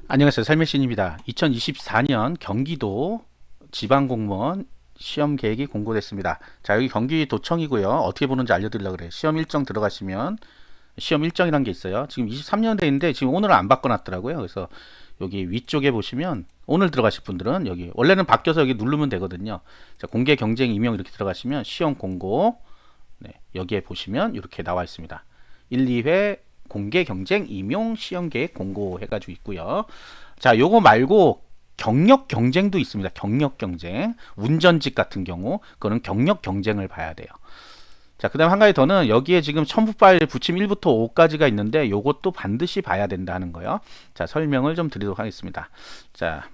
안녕하세요. 삶의신입니다. 2024년 경기도 지방공무원 시험 계획이 공고됐습니다. 자, 여기 경기도청이고요. 어떻게 보는지 알려드리려고 그래요. 시험 일정 들어가시면 시험 일정이란 게 있어요. 지금 23년대인데 지금 오늘은 안 바꿔놨더라고요. 그래서 여기 위쪽에 보시면 오늘 들어가실 분들은 여기 원래는 바뀌어서 여기 누르면 되거든요. 자, 공개 경쟁 임용 이렇게 들어가시면 시험 공고, 네, 여기에 보시면 이렇게 나와 있습니다. 1, 2회 공개 경쟁 임용 시험 계획 공고 해가지고 있고요. 자, 요거 말고 경력 경쟁도 있습니다. 경력 경쟁. 운전직 같은 경우 그거는 경력 경쟁을 봐야 돼요. 자, 그다음 한 가지 더는 여기에 지금 첨부 파일 붙임 1부터 5까지가 있는데 요것도 반드시 봐야 된다는 거요. 자, 설명을 좀 드리도록 하겠습니다. 자,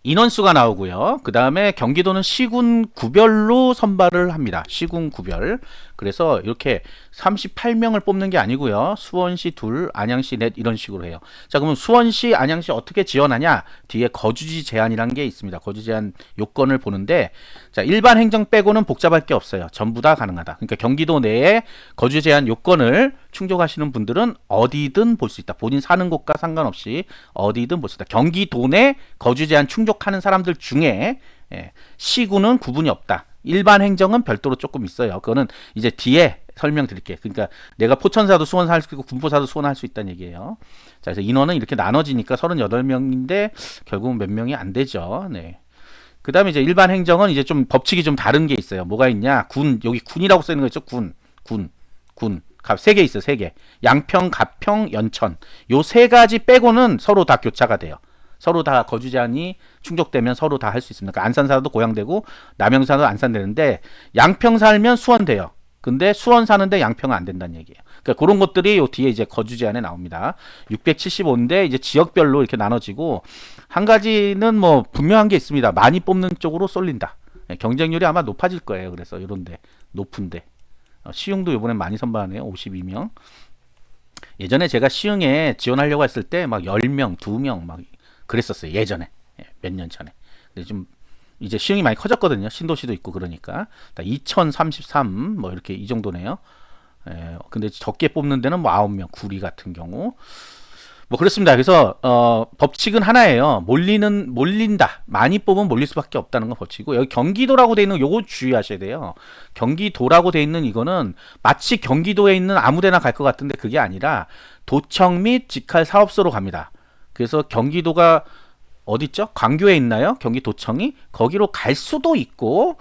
인원수가 나오고요. 그 다음에 경기도는 시군 구별로 선발을 합니다. 시군 구별. 그래서 이렇게 38명을 뽑는 게 아니고요. 수원시 둘, 안양시 넷 이런 식으로 해요. 자, 그러면 수원시, 안양시 어떻게 지원하냐? 뒤에 거주지 제한이란 게 있습니다. 거주지 제한 요건을 보는데, 자, 일반 행정 빼고는 복잡할 게 없어요. 전부 다 가능하다. 그러니까 경기도 내에 거주 제한 요건을 충족하시는 분들은 어디든 볼 수 있다. 본인 사는 곳과 상관없이 어디든 볼 수 있다. 경기도 내 거주 제한 충족하는 사람들 중에 시군은 구분이 없다. 일반 행정은 별도로 조금 있어요. 그거는 이제 뒤에 설명드릴게요. 그러니까 내가 포천사도 수원사 할 수 있고 군포사도 수원 할 수 있다는 얘기예요. 자, 그래서 인원은 이렇게 나눠지니까 38명인데 결국은 몇 명이 안 되죠. 네. 그 다음에 이제 일반 행정은 이제 좀 법칙이 좀 다른 게 있어요. 뭐가 있냐? 여기 군이라고 써 있는 거 있죠? 군. 세 개 있어요, 세 개. 양평, 가평, 연천. 요 세 가지 빼고는 서로 다 교차가 돼요. 서로 다 거주 제한이 충족되면 서로 다 할 수 있습니다. 그러니까 안산 살아도 고향되고 남양 살아도 안산 되는데 양평 살면 수원 돼요. 근데 수원 사는데 양평은 안 된다는 얘기예요. 그러니까 그런 것들이 요 뒤에 이제 거주 제한에 나옵니다. 675인데 이제 지역별로 이렇게 나눠지고 한 가지는 뭐 분명한 게 있습니다. 많이 뽑는 쪽으로 쏠린다. 경쟁률이 아마 높아질 거예요. 그래서 이런데 높은데 시흥도 이번엔 많이 선발하네요. 52명. 예전에 제가 시흥에 지원하려고 했을 때 막 10명, 2명 막 그랬었어요. 예전에. 몇 년 전에. 근데 좀 이제 시흥이 많이 커졌거든요. 신도시도 있고 그러니까. 2033 뭐 이렇게 이 정도네요. 근데 적게 뽑는 데는 뭐 9명, 구리 같은 경우. 뭐 그렇습니다. 그래서 법칙은 하나예요. 몰린다. 많이 뽑으면 몰릴 수밖에 없다는 건 법칙이고 여기 경기도라고 돼 있는 요거 주의하셔야 돼요. 경기도라고 돼 있는 이거는 마치 경기도에 있는 아무데나 갈 것 같은데 그게 아니라 도청 및 직할 사업소로 갑니다. 그래서 경기도가 어디 있죠? 광교에 있나요? 경기도청이 거기로 갈 수도 있고,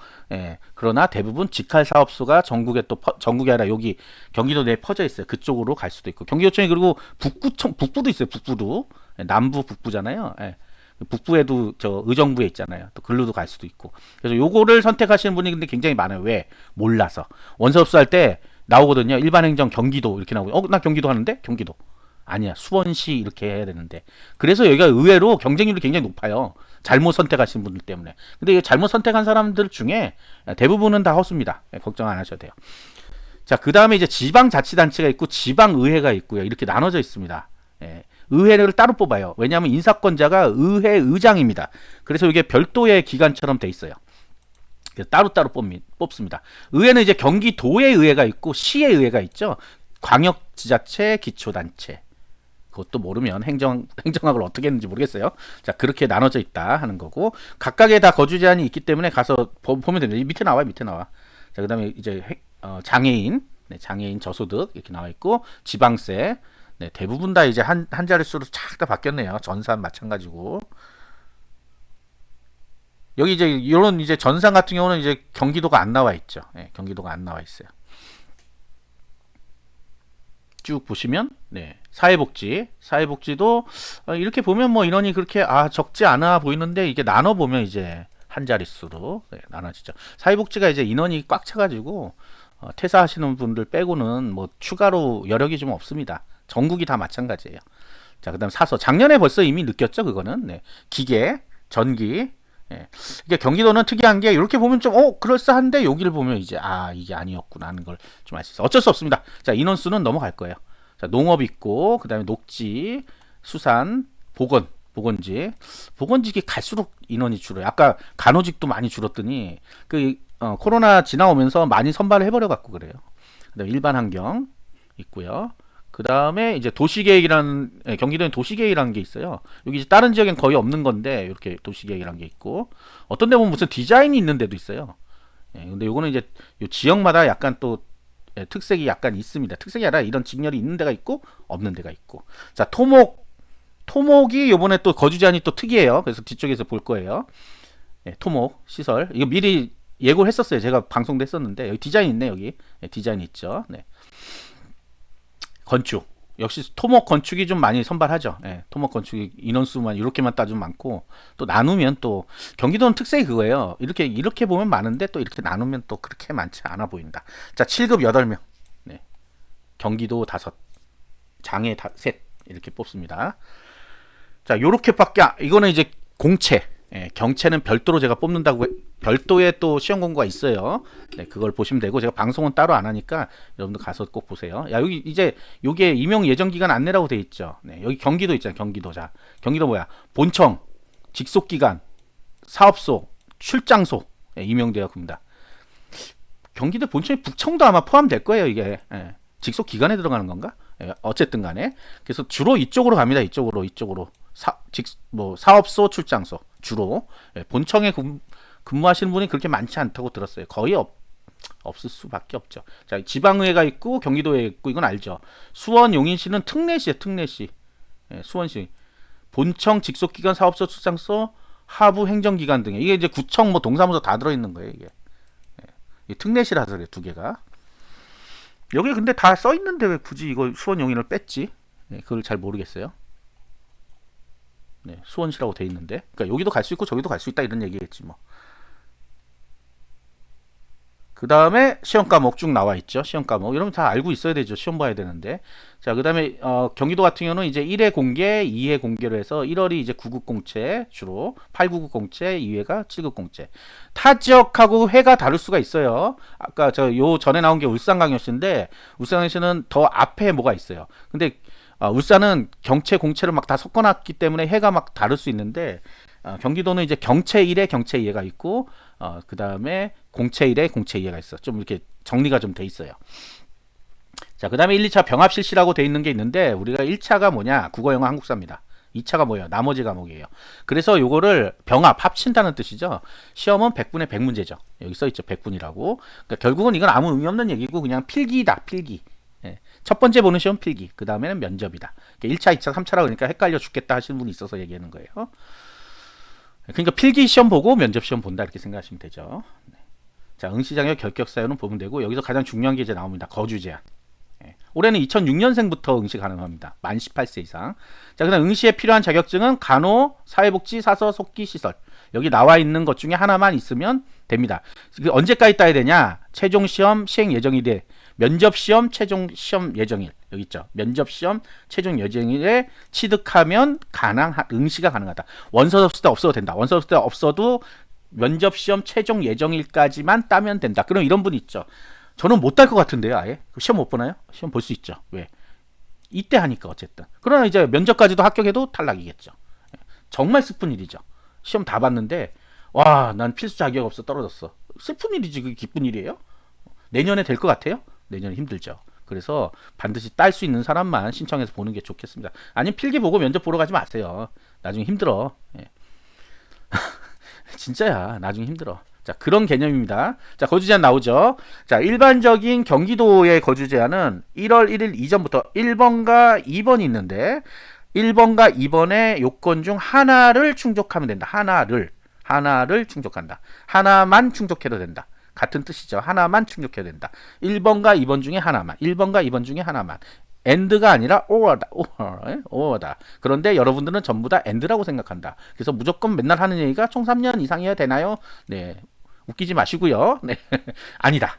그러나 대부분 직할 사업소가 전국에 또 전국이 아니라 여기 경기도 내에 퍼져 있어요. 그쪽으로 갈 수도 있고 경기도청이 그리고 북부도 있어요. 북부도 남부 북부잖아요. 북부에도 저 의정부에 있잖아요. 또 글로도 갈 수도 있고. 그래서 요거를 선택하시는 분이 근데 굉장히 많아요. 왜? 몰라서 원서 접수할 때 나오거든요. 일반행정 경기도 이렇게 나오고, 나 경기도 하는데 경기도. 아니야, 수원시 이렇게 해야 되는데. 그래서 여기가 의외로 경쟁률이 굉장히 높아요. 잘못 선택하신 분들 때문에. 근데 이 잘못 선택한 사람들 중에 대부분은 다 허수입니다. 걱정 안 하셔도 돼요. 자, 그 다음에 이제 지방자치단체가 있고 지방의회가 있고요. 이렇게 나눠져 있습니다. 의회를 따로 뽑아요. 왜냐하면 인사권자가 의회 의장입니다. 그래서 이게 별도의 기관처럼 돼 있어요. 따로따로 뽑습니다. 의회는 이제 경기도의 의회가 있고 시의 의회가 있죠. 광역지자체, 기초단체. 그것도 모르면 행정학을 어떻게 했는지 모르겠어요. 자, 그렇게 나눠져 있다 하는 거고 각각에 다 거주 제한이 있기 때문에 가서 보면 됩니다. 밑에 나와요, 밑에 나와. 자, 그다음에 이제 장애인, 장애인 저소득 이렇게 나와 있고 지방세, 대부분 다 이제 한 자릿수로 쫙 다 바뀌었네요. 전산 마찬가지고 여기 이제 이런 이제 전산 같은 경우는 이제 경기도가 안 나와 있죠. 경기도가 안 나와 있어요. 쭉 보시면 사회복지도 이렇게 보면 뭐 인원이 그렇게 적지 않아 보이는데 이게 나눠 보면 이제 한 자릿수로 나눠지죠. 사회복지가 이제 인원이 꽉 차가지고 퇴사하시는 분들 빼고는 뭐 추가로 여력이 좀 없습니다. 전국이 다 마찬가지예요. 자, 그다음 사서 작년에 벌써 이미 느꼈죠. 그거는 기계, 전기. 이게 경기도는 특이한 게 이렇게 보면 좀 그럴싸한데 여기를 보면 이제 이게 아니었구나 하는 걸 좀 알 수 있어요. 어쩔 수 없습니다. 자, 인원수는 넘어갈 거예요. 자, 농업 있고 그다음에 녹지, 수산, 보건직이 갈수록 인원이 줄어요. 아까 간호직도 많이 줄었더니 코로나 지나오면서 많이 선발을 해버려 갖고 그래요. 그다음에 일반 환경 있고요. 그 다음에 이제 도시계획이라는, 경기도엔 도시계획이라는 게 있어요. 여기 이제 다른 지역엔 거의 없는 건데, 이렇게 도시계획이라는 게 있고, 어떤 데 보면 무슨 디자인이 있는 데도 있어요. 근데 요거는 이제 요 지역마다 약간 또 특색이 약간 있습니다. 특색이 아니라 이런 직렬이 있는 데가 있고, 없는 데가 있고. 자, 토목이 요번에 또 거주 제한이 또 특이해요. 그래서 뒤쪽에서 볼 거예요. 토목 시설. 이거 미리 예고를 했었어요. 제가 방송도 했었는데, 여기 디자인 있네, 여기. 디자인 있죠. 네. 건축 역시 토목 건축이 좀 많이 선발하죠. 토목 건축이 인원수만 이렇게만 따지면 많고 또 나누면 또 경기도는 특색이 그거예요. 이렇게 보면 많은데 또 이렇게 나누면 또 그렇게 많지 않아 보인다. 자, 7급 8명. 네. 경기도 5, 장애 3 이렇게 뽑습니다. 자, 요렇게밖에 이거는 이제 공채. 경채는 별도로 제가 뽑는다고 별도의 또 시험 공고가 있어요. 네, 그걸 보시면 되고 제가 방송은 따로 안 하니까 여러분들 가서 꼭 보세요. 야, 여기 이제 요게 임용 예정 기간 안내라고 돼 있죠. 네, 여기 경기도 있잖아요. 경기도. 자, 경기도 뭐야? 본청, 직속 기간, 사업소, 출장소 임용되어 겁니다. 경기도 본청이 북청도 아마 포함될 거예요. 이게 직속 기간에 들어가는 건가? 어쨌든 간에 그래서 주로 이쪽으로 갑니다. 이쪽으로 사업소, 출장소 주로 본청에 근무하시는 분이 그렇게 많지 않다고 들었어요. 거의 없을 수밖에 없죠. 자, 지방의회가 있고 경기도에 있고 이건 알죠. 수원 용인시는 특례시에 특례시. 수원시 본청, 직속기관, 사업소, 출장소, 하부 행정기관 등에 이게 이제 구청, 뭐 동사무소 다 들어있는 거예요. 이게 특례시라서 그래 두 개가. 여기 근데 다 써있는데 왜 굳이 이거 수원 용인을 뺐지? 그걸 잘 모르겠어요. 수원시라고 돼 있는데, 그러니까 여기도 갈 수 있고 저기도 갈 수 있다 이런 얘기겠지 뭐. 그 다음에 시험 과목 쭉 나와 있죠. 시험 과목 여러분 다 알고 있어야 되죠. 시험 봐야 되는데. 자, 그 다음에 경기도 같은 경우는 이제 1회 공개, 2회 공개로 해서 1월이 이제 9급 공채 주로, 8, 9급 공채, 2회가 7급 공채. 타 지역하고 회가 다를 수가 있어요. 아까 요 전에 나온 게 울산광역시인데 울산광역시는 더 앞에 뭐가 있어요. 근데 울산은 경채 공채를 막 다 섞어놨기 때문에 해가 막 다를 수 있는데 경기도는 이제 경채 1회 경채 2회가 있고 그 다음에 공채 1회 공채 2회가 있어. 좀 이렇게 정리가 좀 돼 있어요. 자, 그 다음에 1, 2차 병합 실시라고 돼 있는 게 있는데 우리가 1차가 뭐냐? 국어, 영어, 한국사입니다. 2차가 뭐예요? 나머지 과목이에요. 그래서 요거를 병합 합친다는 뜻이죠. 시험은 100분의 100문제죠. 여기 써있죠. 100분이라고. 그러니까 결국은 이건 아무 의미 없는 얘기고 그냥 필기다. 필기. 첫 번째 보는 시험 필기, 그 다음에는 면접이다. 1차, 2차, 3차라 그러니까 헷갈려 죽겠다 하시는 분이 있어서 얘기하는 거예요. 그러니까 필기 시험 보고 면접 시험 본다 이렇게 생각하시면 되죠. 자, 응시자격 결격 사유는 보면 되고 여기서 가장 중요한 게 이제 나옵니다. 거주 제한. 올해는 2006년생부터 응시 가능합니다. 만 18세 이상. 자, 그다음 응시에 필요한 자격증은 간호, 사회복지, 사서, 속기, 시설. 여기 나와 있는 것 중에 하나만 있으면 됩니다. 언제까지 따야 되냐? 최종 시험 시행 예정일에 면접 시험 최종 시험 예정일 여기 있죠. 면접 시험 최종 예정일에 취득하면 응시가 가능하다. 원서 없을 때 없어도 된다. 원서 없을 때 없어도 면접 시험 최종 예정일까지만 따면 된다. 그럼 이런 분 있죠. 저는 못 딸 것 같은데요. 아예 시험 못 보나요? 시험 볼 수 있죠. 왜? 이때 하니까 어쨌든. 그러나 이제 면접까지도 합격해도 탈락이겠죠. 정말 슬픈 일이죠. 시험 다 봤는데 와, 난 필수 자격 없어 떨어졌어. 슬픈 일이지. 그게 기쁜 일이에요? 내년에 될 것 같아요? 내년에 힘들죠. 그래서 반드시 딸 수 있는 사람만 신청해서 보는 게 좋겠습니다. 아니면 필기 보고 면접 보러 가지 마세요. 나중에 힘들어. 진짜야. 나중에 힘들어. 자, 그런 개념입니다. 자, 거주 제한 나오죠. 자, 일반적인 경기도의 거주 제한은 1월 1일 이전부터 1번과 2번이 있는데 1번과 2번의 요건 중 하나를 충족하면 된다. 하나를 충족한다. 하나만 충족해도 된다. 같은 뜻이죠. 하나만 충족해야 된다. 1번과 2번 중에 하나만. 1번과 2번 중에 하나만. and가 아니라 or다. 그런데 여러분들은 전부 다 and라고 생각한다. 그래서 무조건 맨날 하는 얘기가 총 3년 이상이어야 되나요? 네. 웃기지 마시고요. 네. 아니다.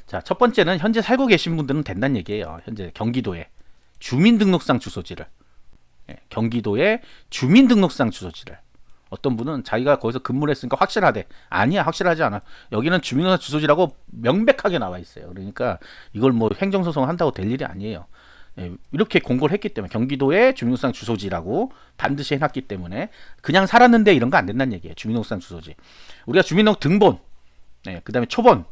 자, 첫 번째는 현재 살고 계신 분들은 된다는 얘기예요. 현재 경기도에 주민등록상 주소지를. 경기도에 주민등록상 주소지를. 어떤 분은 자기가 거기서 근무를 했으니까 확실하대. 아니야, 확실하지 않아. 여기는 주민등록상 주소지라고 명백하게 나와 있어요. 그러니까 이걸 뭐 행정소송 한다고 될 일이 아니에요. 이렇게 공고를 했기 때문에 경기도의 주민등록상 주소지라고 반드시 해놨기 때문에 그냥 살았는데 이런 거 안 된다는 얘기예요. 주민등록상 주소지. 우리가 주민등록 등본, 그 다음에 초본,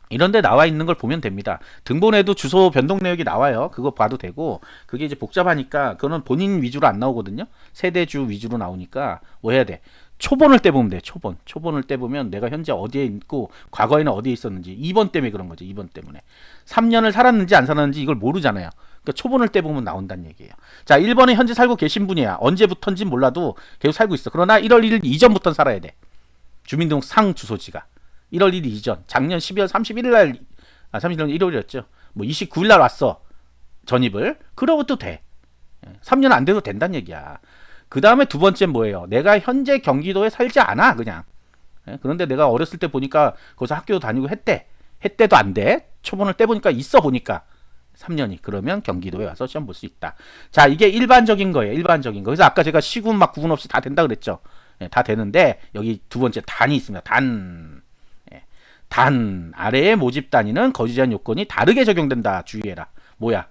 이런 데 나와 있는 걸 보면 됩니다. 등본에도 주소 변동 내역이 나와요. 그거 봐도 되고, 그게 이제 복잡하니까 그거는 본인 위주로 안 나오거든요. 세대주 위주로 나오니까 뭐 해야 돼? 초본을 떼보면 돼. 초본을 떼보면 내가 현재 어디에 있고 과거에는 어디에 있었는지. 2번 때문에 그런 거죠. 2번 때문에 3년을 살았는지 안 살았는지 이걸 모르잖아요. 그러니까 초본을 떼보면 나온다는 얘기예요. 자, 1번에 현재 살고 계신 분이야. 언제부터인지 몰라도 계속 살고 있어. 그러나 1월 1일 이전부터는 살아야 돼. 주민등록 상 주소지가 1월 1일 이전, 작년 12월 31일 날, 31일 1월이었죠. 뭐 29일 날 왔어. 전입을. 그러고도 돼. 3년 안 돼도 된다는 얘기야. 그 다음에 두 번째 뭐예요? 내가 현재 경기도에 살지 않아, 그냥. 그런데 내가 어렸을 때 보니까 거기서 학교도 다니고 했대. 했대도 안 돼. 초본을 떼보니까 있어 보니까. 3년이. 그러면 경기도에 와서 시험 볼 수 있다. 자, 이게 일반적인 거예요. 일반적인 거. 그래서 아까 제가 시군 막 구분 없이 다 된다 그랬죠. 다 되는데 여기 두 번째 단이 있습니다. 단 아래의 모집 단위는 거주 제한 요건이 다르게 적용된다. 주의해라. 뭐야?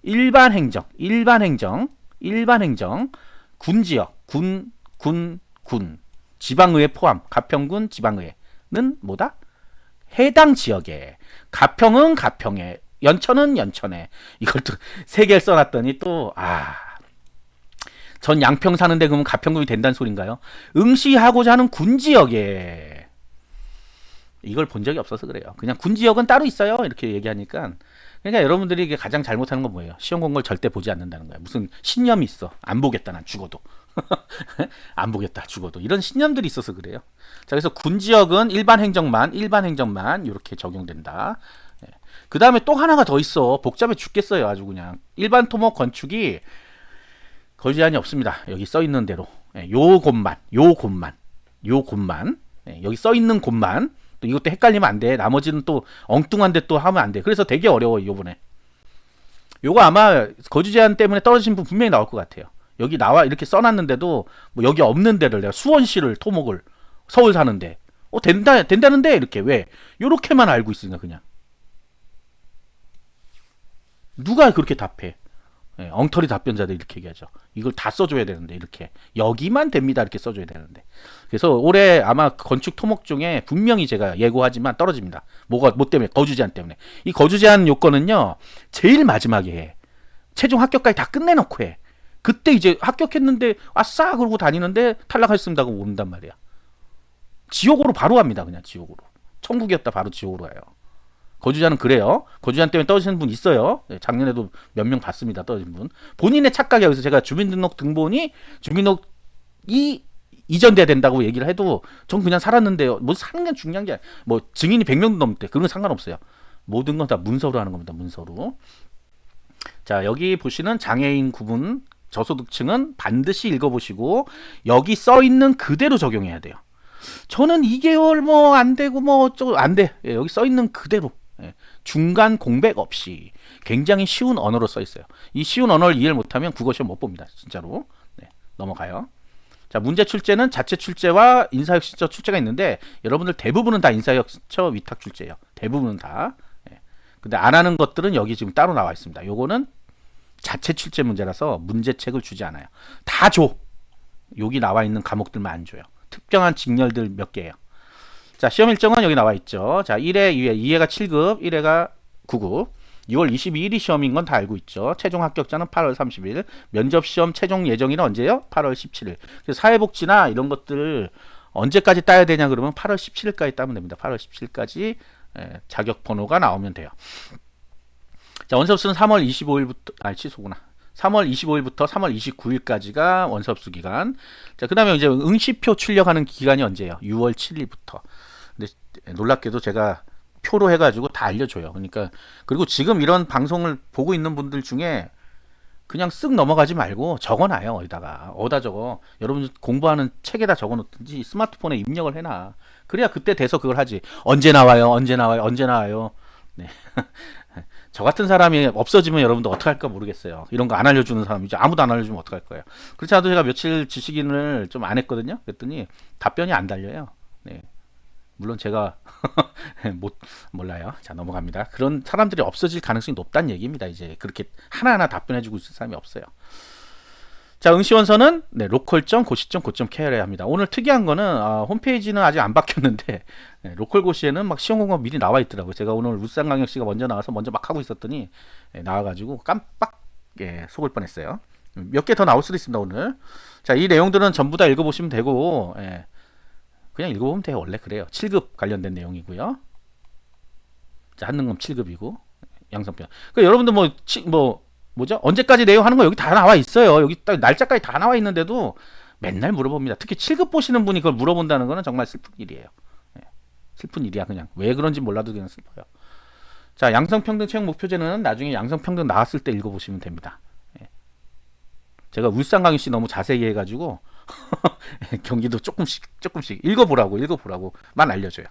일반 행정, 군지역, 군, 지방의회 포함, 가평군 지방의회는 뭐다? 해당 지역에, 가평은 가평에, 연천은 연천에. 이걸 또 세 개를 써놨더니 또 전 양평 사는데 그러면 가평군이 된다는 소린가요? 응시하고자 하는 군지역에. 이걸 본 적이 없어서 그래요. 그냥 군지역은 따로 있어요. 이렇게 얘기하니까. 그러니까 여러분들이 이게 가장 잘못하는 건 뭐예요? 시험 공고를 절대 보지 않는다는 거야. 무슨 신념이 있어. 안 보겠다, 난 죽어도. 안 보겠다, 죽어도. 이런 신념들이 있어서 그래요. 자, 그래서 군지역은 일반 행정만 이렇게 적용된다. 그 다음에 또 하나가 더 있어. 복잡해 죽겠어요. 아주 그냥. 일반 토목 건축이 거주 제한이 없습니다. 여기 써 있는 대로. 요 곳만. 여기 써 있는 곳만. 또 이것도 헷갈리면 안 돼. 나머지는 또 엉뚱한 데 또 하면 안 돼. 그래서 되게 어려워, 요번에. 요거 아마 거주 제한 때문에 떨어지신 분 분명히 나올 것 같아요. 여기 나와 이렇게 써놨는데도 뭐 여기 없는 데를 내가 수원시를 토목을 서울 사는데 된다는데 이렇게 왜? 요렇게만 알고 있으니까 그냥. 누가 그렇게 답해? 엉터리 답변자들 이렇게 얘기하죠. 이걸 다 써줘야 되는데 이렇게 여기만 됩니다 이렇게 써줘야 되는데. 그래서 올해 아마 건축 토목 중에 분명히 제가 예고하지만 떨어집니다. 뭐 때문에? 거주 제한 때문에. 이 거주 제한 요건은요 제일 마지막에 해. 최종 합격까지 다 끝내놓고 해. 그때 이제 합격했는데 아싸 그러고 다니는데 탈락했습니다 하고 온단 말이야. 지옥으로 바로 갑니다. 그냥 지옥으로. 천국이었다 바로 지옥으로 가요. 거주자는 그래요. 거주자 때문에 떨어지는 분 있어요. 작년에도 몇 명 봤습니다. 떨어진 분. 본인의 착각이야. 그래서 제가 주민등록 등본이 주민등록이 이전돼야 된다고 얘기를 해도 전 그냥 살았는데요. 뭐 사는 게 중요한 게 뭐 증인이 100명도 넘대. 그런 건 상관없어요. 모든 건 다 문서로 하는 겁니다. 문서로. 자, 여기 보시는 장애인 구분 저소득층은 반드시 읽어보시고 여기 써 있는 그대로 적용해야 돼요. 저는 2개월 뭐 안 되고 뭐 안 돼. 여기 써 있는 그대로. 중간 공백 없이 굉장히 쉬운 언어로 써 있어요. 이 쉬운 언어를 이해를 못하면 국어시험 못 봅니다. 진짜로. 넘어가요. 자, 문제 출제는 자체 출제와 인사혁신처 출제가 있는데 여러분들 대부분은 다 인사혁신처 위탁 출제예요. 대부분은 다. 근데 안 하는 것들은 여기 지금 따로 나와 있습니다. 요거는 자체 출제 문제라서 문제책을 주지 않아요. 다 줘. 여기 나와 있는 과목들만 안 줘요. 특정한 직렬들 몇 개예요. 자, 시험 일정은 여기 나와 있죠. 자, 1회, 2회, 2회가 7급, 1회가 9급. 6월 22일이 시험인 건 다 알고 있죠. 최종 합격자는 8월 30일. 면접 시험 최종 예정일은 언제요? 8월 17일. 그래서 사회복지나 이런 것들 언제까지 따야 되냐 그러면 8월 17일까지 따면 됩니다. 8월 17일까지 자격 번호가 나오면 돼요. 자, 원서수는 3월 25일부터 취소구나. 3월 25일부터 3월 29일까지가 원서수 기간. 자, 그다음에 이제 응시표 출력하는 기간이 언제예요? 6월 7일부터. 근데 놀랍게도 제가 표로 해가지고 다 알려줘요. 그러니까 그리고 지금 이런 방송을 보고 있는 분들 중에 그냥 쓱 넘어가지 말고 적어놔요. 어디다 적어. 여러분 공부하는 책에다 적어놓든지 스마트폰에 입력을 해놔. 그래야 그때 돼서 그걸 하지. 언제 나와요? 네. 저 같은 사람이 없어지면 여러분도 어떻게 할까 모르겠어요. 이런 거 안 알려주는 사람이죠. 아무도 안 알려주면 어떡할 거예요. 그렇지 않아도 제가 며칠 지식인을 좀 안 했거든요. 그랬더니 답변이 안 달려요. 네. 물론 제가 몰라요. 자, 넘어갑니다. 그런 사람들이 없어질 가능성이 높다는 얘기입니다. 이제 그렇게 하나하나 답변해주고 있을 사람이 없어요. 자, 응시원서는 네, 로컬.고시.go.kr에 합니다. 오늘 특이한 거는 홈페이지는 아직 안 바뀌었는데 네, 로컬고시에는 막 시험 공고 미리 나와 있더라고요. 제가 오늘 울산광역시가 먼저 나와서 먼저 막 하고 있었더니 나와가지고 깜빡 속을 뻔했어요. 몇 개 더 나올 수도 있습니다 오늘. 자, 이 내용들은 전부 다 읽어보시면 되고 그냥 읽어보면 돼요. 원래 그래요. 7급 관련된 내용이고요. 자, 한능검 7급이고 양성평. 그 여러분들 뭐죠? 언제까지 내용 하는 거 여기 다 나와 있어요. 여기 딱 날짜까지 다 나와 있는데도 맨날 물어봅니다. 특히 7급 보시는 분이 그걸 물어본다는 거는 정말 슬픈 일이에요. 슬픈 일이야 그냥. 왜 그런지 몰라도 그냥 슬퍼요. 자, 양성평등 채용 목표제는 나중에 양성평등 나왔을 때 읽어보시면 됩니다. 제가 울산광역시 너무 자세히 해가지고 경기도 조금씩 읽어보라고만 알려줘요.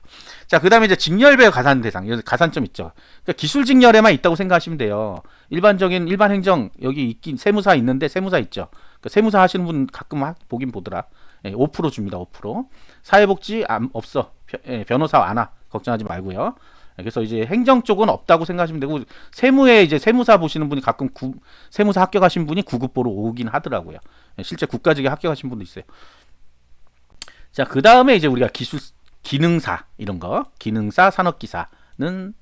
자, 그 다음에 이제 직렬별 가산 대상, 여기 가산점 있죠. 그러니까 기술 직렬에만 있다고 생각하시면 돼요. 일반적인 일반 행정 여기 있긴 세무사 있는데 세무사 있죠. 그러니까 세무사 하시는 분 가끔 보긴 보더라. 5% 줍니다. 5%. 사회복지 없어. 변호사 안 와. 걱정하지 말고요. 그래서 이제 행정 쪽은 없다고 생각하시면 되고 세무에 이제 세무사 보시는 분이 가끔 세무사 합격하신 분이 9급 보러 오긴 하더라고요. 실제 국가직에 합격하신 분도 있어요. 자, 그 다음에 이제 우리가 기능사 이런 거 기능사 산업기사는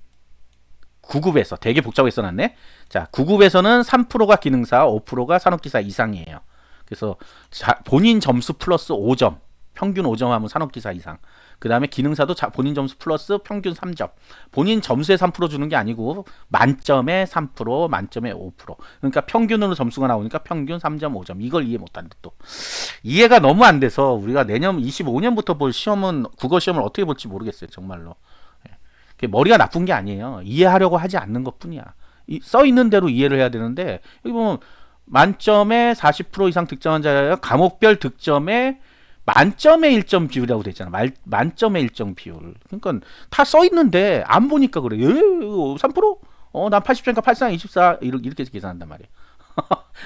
9급에서 되게 복잡하게 써놨네. 자, 9급에서는 3%가 기능사, 5%가 산업기사 이상이에요. 그래서 본인 점수 플러스 5점, 평균 5점 하면 산업기사 이상. 그 다음에 기능사도 본인 점수 플러스 평균 3점. 본인 점수에 3% 주는 게 아니고 만점에 3%, 만점에 5%. 그러니까 평균으로 점수가 나오니까 평균 3.5점. 이걸 이해 못하는데 또. 이해가 너무 안 돼서 우리가 내년 25년부터 볼 시험은 국어 시험을 어떻게 볼지 모르겠어요. 정말로. 머리가 나쁜 게 아니에요. 이해하려고 하지 않는 것뿐이야. 써 있는 대로 이해를 해야 되는데 여기 보면 만점에 40% 이상 득점한 자예요. 과목별 득점에 만점의 1점 비율이라고 돼 있잖아. 만점의 1점 비율. 그러니까 다 써 있는데 안 보니까 그래. 3%? 난 80점이니까 84, 24 이렇게 계산한단 말이야.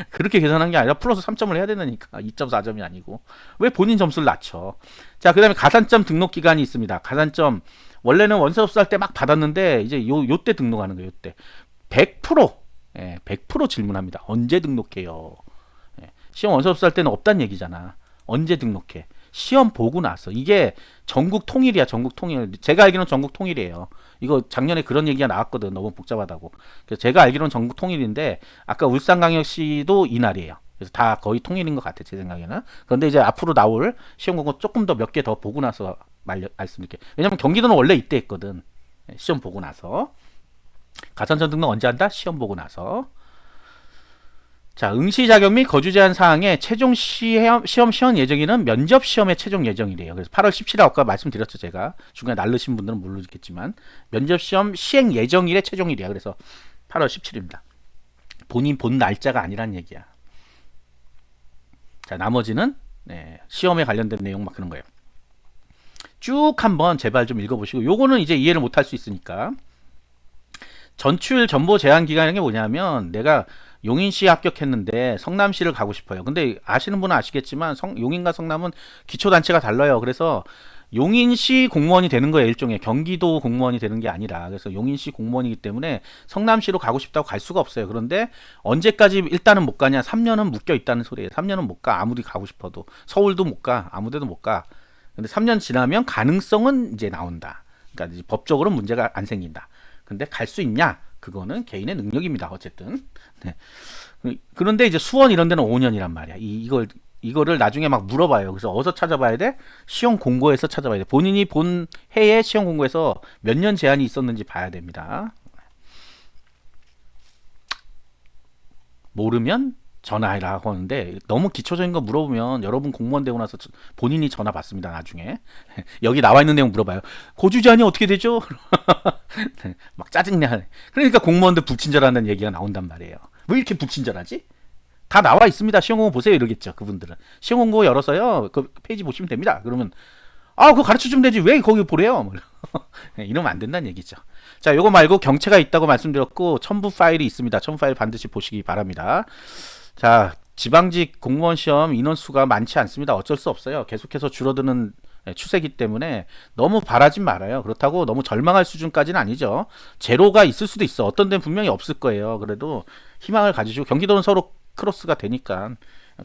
그렇게 계산한 게 아니라 플러스 3점을 해야 되니까 2.4점이 아니고 왜 본인 점수를 낮춰. 자, 그 다음에 가산점 등록 기간이 있습니다. 가산점 원래는 원서 접수할 때 막 받았는데 이제 요때 등록하는 거예요. 요때 100% 100% 질문합니다. 언제 등록해요? 시험 원서 접수할 때는 없단 얘기잖아. 언제 등록해? 시험 보고 나서. 이게 전국 통일이야. 전국 통일. 제가 알기로는 전국 통일이에요. 이거 작년에 그런 얘기가 나왔거든. 너무 복잡하다고. 그래서 제가 알기로는 전국 통일인데 아까 울산광역시도 이날이에요. 그래서 다 거의 통일인 것 같아. 제 생각에는. 그런데 이제 앞으로 나올 시험 공고 조금 더 몇 개 더 보고 나서 말씀드릴게요. 왜냐면 경기도는 원래 이때 했거든. 시험 보고 나서. 가산점 등록 언제 한다? 시험 보고 나서. 자, 응시 자격 및 거주 제한 사항에 최종 시험 예정일은 면접 시험의 최종 예정이래요. 그래서 8월 17일 아까 말씀드렸죠, 제가. 중간에 날르신 분들은 모르겠지만 면접 시험 시행 예정일의 최종일이야. 그래서 8월 17일입니다. 본인 본 날짜가 아니란 얘기야. 자, 나머지는 시험에 관련된 내용 막 그런 거예요. 쭉 한번 제발 좀 읽어보시고 요거는 이제 이해를 못할 수 있으니까 전출 전보 제한 기간이 게 뭐냐면 내가 용인시 합격했는데 성남시를 가고 싶어요. 근데 아시는 분은 아시겠지만 용인과 성남은 기초단체가 달라요. 그래서 용인시 공무원이 되는 거예요. 일종의 경기도 공무원이 되는 게 아니라. 그래서 용인시 공무원이기 때문에 성남시로 가고 싶다고 갈 수가 없어요. 그런데 언제까지 일단은 못 가냐? 3년은 묶여 있다는 소리예요. 3년은 못 가. 아무리 가고 싶어도. 서울도 못 가. 아무데도 못 가. 근데 3년 지나면 가능성은 이제 나온다. 그러니까 이제 법적으로 문제가 안 생긴다. 근데 갈 수 있냐? 그거는 개인의 능력입니다. 어쨌든. 네. 그런데 이제 수원 이런 데는 5년이란 말이야. 이거를 나중에 막 물어봐요. 그래서 어디서 찾아봐야 돼? 시험 공고에서 찾아봐야 돼. 본인이 본 해에 시험 공고에서 몇 년 제한이 있었는지 봐야 됩니다. 모르면 전화해라고 하는데 너무 기초적인 거 물어보면 여러분 공무원 되고 나서 본인이 전화 받습니다. 나중에 여기 나와 있는 내용 물어봐요. 거주 제한이 어떻게 되죠? 막 짜증내. 그러니까 공무원들 불친절하다는 얘기가 나온단 말이에요. 왜 이렇게 불친절하지? 다 나와 있습니다. 시험 공고 보세요. 이러겠죠. 그분들은 시험 공고 열어서요. 그 페이지 보시면 됩니다. 그러면 그거 가르쳐 주면 되지. 왜 거기 보래요? 이러면 안 된다는 얘기죠. 자, 요거 말고 경채가 있다고 말씀드렸고 첨부 파일이 있습니다. 첨부 파일 반드시 보시기 바랍니다. 자, 지방직 공무원 시험 인원수가 많지 않습니다. 어쩔 수 없어요. 계속해서 줄어드는 추세이기 때문에 너무 바라지 말아요. 그렇다고 너무 절망할 수준까지는 아니죠. 제로가 있을 수도 있어. 어떤 데는 분명히 없을 거예요. 그래도 희망을 가지시고 경기도는 서로 크로스가 되니까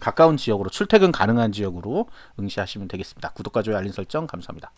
가까운 지역으로 출퇴근 가능한 지역으로 응시하시면 되겠습니다. 구독과 좋아요 알림 설정 감사합니다.